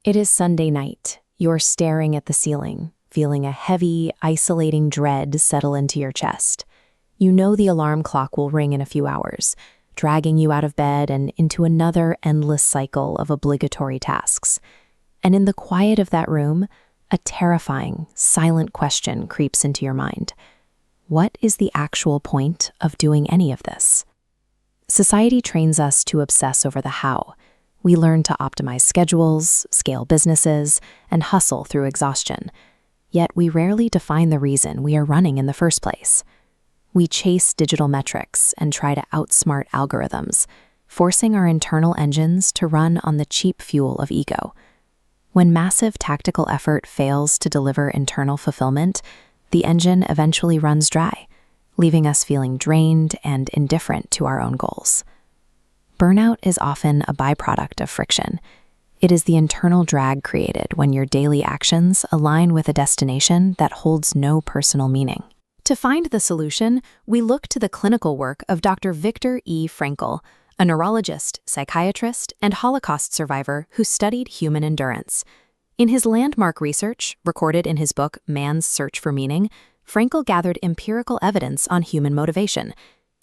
It is Sunday night. You're staring at the ceiling, feeling a heavy, isolating dread settle into your chest. You know the alarm clock will ring in a few hours, dragging you out of bed and into another endless cycle of obligatory tasks. And in the quiet of that room, a terrifying, silent question creeps into your mind. What is the actual point of doing any of this? Society trains us to obsess over the how. We learn to optimize schedules, scale businesses, and hustle through exhaustion. Yet we rarely define the reason we are running in the first place. We chase digital metrics and try to outsmart algorithms, forcing our internal engines to run on the cheap fuel of ego. When massive tactical effort fails to deliver internal fulfillment, the engine eventually runs dry, leaving us feeling drained and indifferent to our own goals. Burnout is often a byproduct of friction. It is the internal drag created when your daily actions align with a destination that holds no personal meaning. To find the solution, we look to the clinical work of Dr. Viktor E. Frankl, a neurologist, psychiatrist, and Holocaust survivor who studied human endurance. In his landmark research, recorded in his book Man's Search for Meaning, Frankl gathered empirical evidence on human motivation.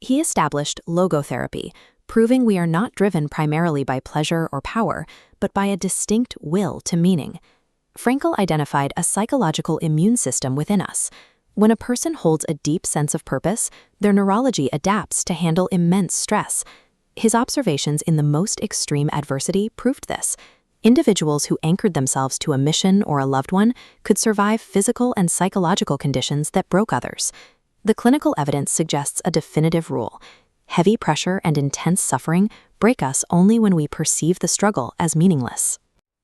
He established logotherapy, proving we are not driven primarily by pleasure or power, but by a distinct will to meaning. Frankl identified a psychological immune system within us. When a person holds a deep sense of purpose, their neurology adapts to handle immense stress. His observations in the most extreme adversity proved this. Individuals who anchored themselves to a mission or a loved one could survive physical and psychological conditions that broke others. The clinical evidence suggests a definitive rule. Heavy pressure and intense suffering break us only when we perceive the struggle as meaningless.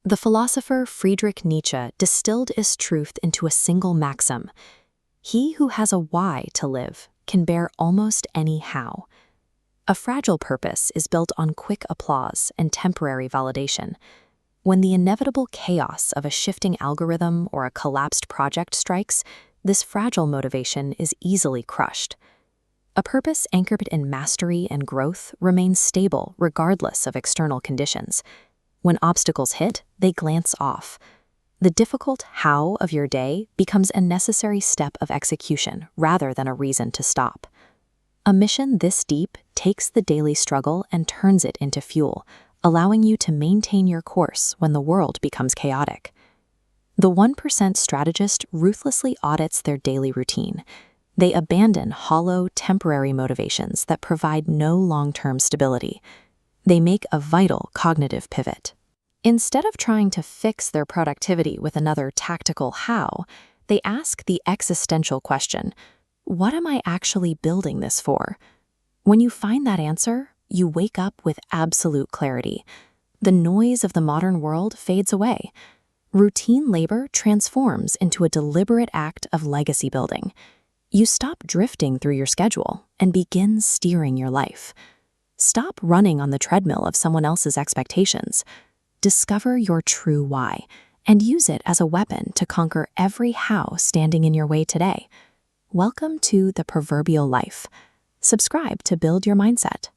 The philosopher Friedrich Nietzsche distilled his truth into a single maxim. He who has a why to live can bear almost any how. A fragile purpose is built on quick applause and temporary validation. When the inevitable chaos of a shifting algorithm or a collapsed project strikes, this fragile motivation is easily crushed. A purpose anchored in mastery and growth remains stable regardless of external conditions. When obstacles hit, they glance off. The difficult how of your day becomes a necessary step of execution rather than a reason to stop. A mission this deep takes the daily struggle and turns it into fuel, allowing you to maintain your course when the world becomes chaotic. The 1% strategist ruthlessly audits their daily routine. They abandon hollow, temporary motivations that provide no long-term stability. They make a vital cognitive pivot. Instead of trying to fix their productivity with another tactical how, they ask the existential question, what am I actually building this for? When you find that answer, you wake up with absolute clarity. The noise of the modern world fades away. Routine labor transforms into a deliberate act of legacy building. You stop drifting through your schedule and begin steering your life. Stop running on the treadmill of someone else's expectations. Discover your true why and use it as a weapon to conquer every how standing in your way today. Welcome to the Proverbial Life. Subscribe to build your mindset.